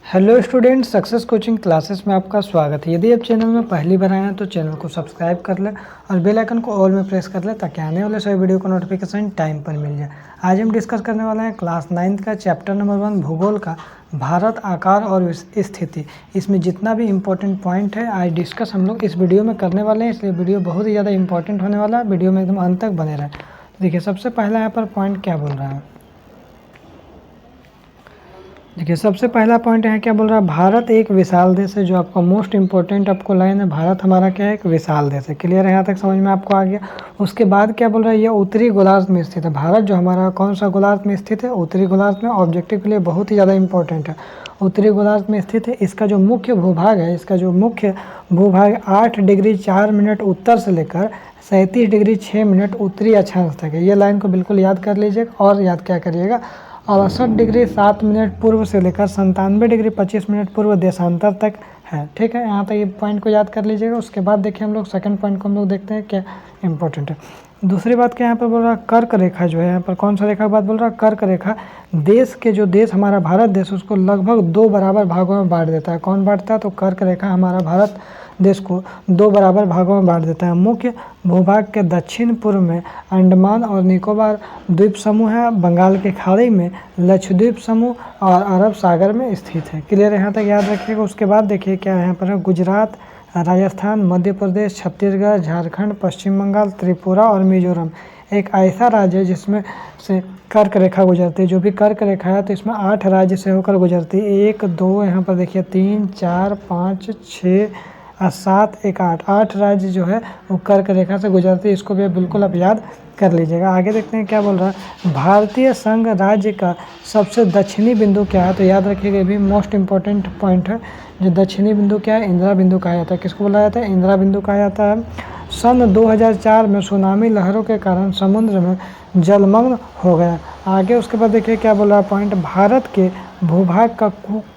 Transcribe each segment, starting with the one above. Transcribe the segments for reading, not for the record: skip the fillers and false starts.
Hello students, success coaching classes में आपका स्वागत है। यदि आप चैनल में पहली बार आए हैं तो चैनल को सब्सक्राइब कर लें और बेल आइकन को ऑल में प्रेस कर लें ताकि आने वाले सभी वीडियो का नोटिफिकेशन टाइम पर मिल जाए। आज हम डिस्कस करने वाले हैं क्लास 9 का चैप्टर नंबर 1 भूगोल का भारत आकार और स्थिति। इसमें जितना भी इम्पोर्टेंट पॉइंट है आज डिस्कस हम लोग इस वीडियो में करने वाले हैं, इसलिए वीडियो बहुत ही ज़्यादा इंपॉर्टेंट होने वाला है। वीडियो में एकदम अंत तक बने रहें। देखिए सबसे पहला यहाँ पर पॉइंट क्या बोल रहा है। देखिए सबसे पहला पॉइंट है क्या बोल रहा है, भारत एक विशाल देश है। जो आपका मोस्ट इंपॉर्टेंट आपको लाइन है, भारत हमारा क्या है, एक विशाल देश है। क्लियर है, यहाँ तक समझ में आपको आ गया। उसके बाद क्या बोल रहा है, ये उत्तरी गोलार्ध में स्थित है। भारत जो हमारा कौन सा गोलार्ध में स्थित है, उत्तरी गोलार्ध में। ऑब्जेक्टिव के लिए बहुत ही ज़्यादा इंपॉर्टेंट है, उत्तरी गोलार्ध में स्थित है। इसका जो मुख्य भूभाग है, इसका जो मुख्य भूभाग 8 डिग्री 4 मिनट उत्तर से लेकर 37 डिग्री 6 मिनट उत्तरी अक्षांश तक है। ये लाइन को बिल्कुल याद कर लीजिएगा और याद क्या करिएगा, 68 डिग्री 7 मिनट पूर्व से लेकर 97 डिग्री 25 मिनट पूर्व देशांतर तक है। ठीक है, यहाँ तक ये पॉइंट को याद कर लीजिएगा। उसके बाद देखिए हम लोग सेकंड पॉइंट को हम लोग देखते हैं क्या इंपॉर्टेंट है। दूसरी बात क्या यहाँ पर बोल रहा है, कर्क रेखा जो है, यहाँ पर कौन सा रेखा की बात बोल रहा है, कर्क रेखा। देश के जो देश हमारा भारत देश, उसको लगभग 2 बराबर भागों में बांट देता है। कौन बांटता है, तो कर्क रेखा हमारा भारत देश को 2 बराबर भागों में बांट देता है। मुख्य भूभाग के दक्षिण पूर्व में अंडमान और निकोबार द्वीप समूह है, बंगाल की खाड़ी में लक्षद्वीप समूह और अरब सागर में स्थित है। क्लियर है, यहाँ तक याद रखिएगा। उसके बाद देखिए क्या यहाँ पर है, गुजरात, राजस्थान, मध्य प्रदेश, छत्तीसगढ़, झारखंड, पश्चिम बंगाल, त्रिपुरा और मिजोरम एक ऐसा राज्य है जिसमें से कर्क रेखा गुजरती है। जो भी कर्क रेखा है तो इसमें 8 राज्य से होकर गुजरती है। 1 2 यहाँ पर देखिए 3 4 5 6 7 1 8 राज्य जो है वो कर्क रेखा से गुजरती है। इसको भी बिल्कुल आप याद कर लीजिएगा। आगे देखते हैं क्या बोल रहा है, भारतीय संघ राज्य का सबसे दक्षिणी बिंदु क्या है, तो याद रखिएगा, ये भी मोस्ट इंपॉर्टेंट पॉइंट है। जो दक्षिणी बिंदु क्या है, इंदिरा बिंदु कहा जाता है। किसको बोला जाता है, इंदिरा बिंदु कहा जाता है। सन 2004 में सुनामी लहरों के कारण समुद्र में जलमग्न हो गया। आगे उसके बाद देखिए क्या बोल रहा है पॉइंट, भारत के भूभाग का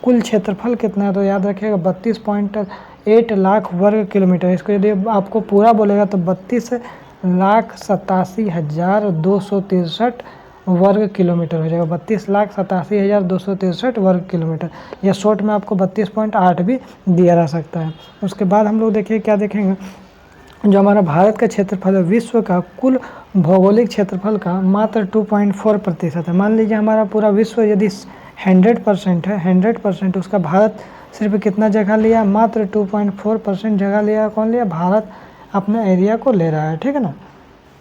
कुल क्षेत्रफल कितना है, तो याद रखिएगा 32.8 लाख वर्ग किलोमीटर। इसको यदि आपको पूरा बोलेगा तो 32,87,263 वर्ग किलोमीटर हो जाएगा। 32,87,263 वर्ग किलोमीटर, या शॉर्ट में आपको 32.8 भी दिया जा सकता है। उसके बाद हम लोग देखिए क्या देखेंगे, जो हमारा भारत का क्षेत्रफल है, विश्व का कुल भौगोलिक क्षेत्रफल का मात्र 2.4% है। मान लीजिए हमारा पूरा विश्व यदि 100% है, 100%, उसका भारत सिर्फ कितना जगह लिया, मात्र 2.4% जगह लिया। कौन लिया, भारत अपने एरिया को ले रहा है। ठीक है ना।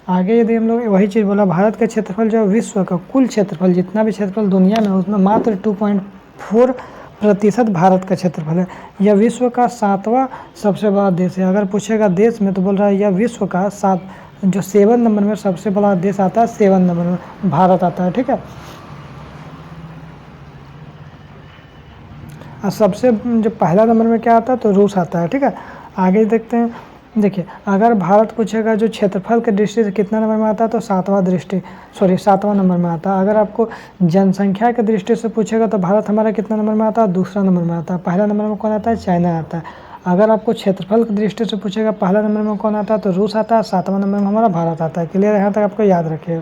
आगे यदि हम लोग वही चीज़ बोला, भारत का क्षेत्रफल जो विश्व का कुल क्षेत्रफल, जितना भी क्षेत्रफल दुनिया में, उसमें मात्र 2.4% भारत का क्षेत्रफल है। यह विश्व का 7वां सबसे बड़ा देश है। अगर पूछेगा देश में तो बोल रहा है यह विश्व का 7 नंबर में सबसे बड़ा देश आता है, 7 नंबर में भारत आता है। ठीक है, और सबसे जो पहला नंबर में क्या आता है, तो रूस आता है। ठीक है, आगे देखते हैं। देखिए अगर भारत पूछेगा जो क्षेत्रफल के दृष्टि से कितना नंबर में आता है, तो 7वां नंबर में आता है। अगर आपको जनसंख्या के दृष्टि से पूछेगा तो भारत हमारा कितना नंबर में आता है, 2रा नंबर में आता है। पहला नंबर में कौन आता है, चाइना आता है। अगर आपको क्षेत्रफल की दृष्टि से पूछेगा पहला नंबर में कौन आता है, तो रूस आता है। 7वां नंबर में हमारा भारत आता है। क्लियर है, यहाँ तक आपको याद रखिएगा।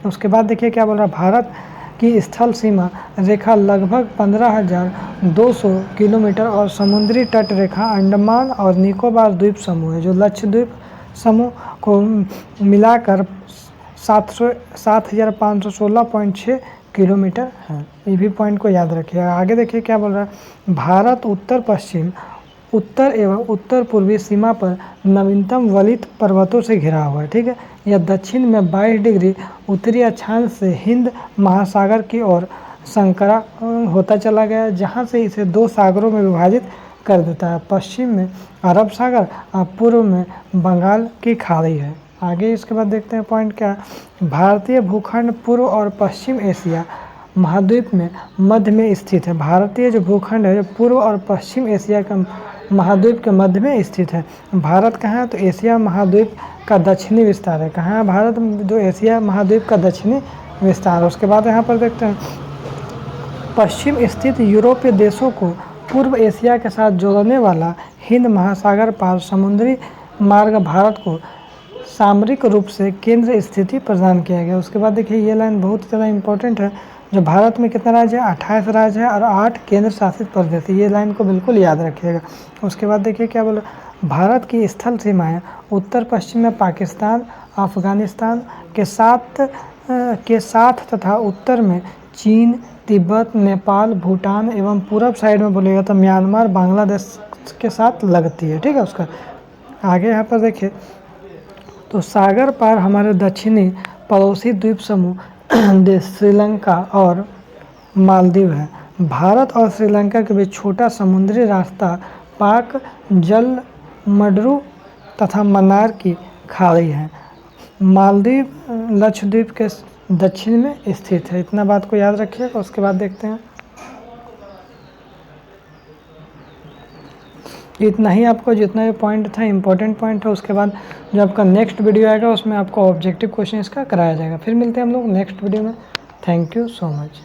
उसके बाद देखिए क्या बोल रहा है, भारत की स्थल सीमा रेखा लगभग 15,200 किलोमीटर और समुद्री तट रेखा अंडमान और निकोबार द्वीप समूह है। जो लक्षद्वीप समूह को मिलाकर 7,516.6 किलोमीटर है। ये भी पॉइंट को याद रखिएगा। आगे देखिए क्या बोल रहा है, भारत उत्तर पश्चिम, उत्तर एवं उत्तर पूर्वी सीमा पर नवीनतम वलित पर्वतों से घिरा हुआ है। ठीक है, यह दक्षिण में 22 डिग्री उत्तरी अक्षांश से हिंद महासागर की ओर संकरा होता चला गया, जहां से इसे 2 सागरों में विभाजित कर देता है। पश्चिम में अरब सागर और पूर्व में बंगाल की खाड़ी है। आगे इसके बाद देखते हैं पॉइंट क्या, भारतीय भूखंड पूर्व और पश्चिम एशिया महाद्वीप में मध्य में स्थित है। भारतीय जो भूखंड है, पूर्व और पश्चिम एशिया का महाद्वीप के मध्य में स्थित है। भारत कहाँ है, तो एशिया महाद्वीप का दक्षिणी विस्तार है। कहाँ है भारत, जो एशिया महाद्वीप का दक्षिणी विस्तार है। उसके बाद यहाँ पर देखते हैं, पश्चिम स्थित यूरोपीय देशों को पूर्व एशिया के साथ जोड़ने वाला हिंद महासागर पार समुद्री मार्ग भारत को सामरिक रूप से केंद्र स्थिति प्रदान किया गया। उसके बाद देखिए ये लाइन बहुत ज़्यादा इंपॉर्टेंट है, जो भारत में कितना राज्य है, 28 राज्य है और 8 केंद्र शासित प्रदेश है। ये लाइन को बिल्कुल याद रखिएगा। उसके बाद देखिए क्या बोला, भारत की स्थल सीमाएं उत्तर पश्चिम में पाकिस्तान अफगानिस्तान के साथ तथा उत्तर में चीन तिब्बत नेपाल भूटान एवं पूरब साइड में बोलेगा तो म्यांमार बांग्लादेश के साथ लगती है। ठीक है, उसका आगे यहाँ पर देखिए तो सागर पार हमारे दक्षिणी पड़ोसी द्वीप समूह देश श्रीलंका और मालदीव है। भारत और श्रीलंका के बीच छोटा समुद्री रास्ता पाक जल मडरू तथा मन्नार की खाड़ी है। मालदीव लक्षद्वीप के दक्षिण में स्थित है। इतना बात को याद रखिएगा। उसके बाद देखते हैं, इतना ही आपको जितना भी पॉइंट था इंपॉर्टेंट पॉइंट है। उसके बाद जो आपका नेक्स्ट वीडियो आएगा उसमें आपको ऑब्जेक्टिव क्वेश्चन इसका कराया जाएगा। फिर मिलते हैं हम लोग नेक्स्ट वीडियो में। Thank you so much.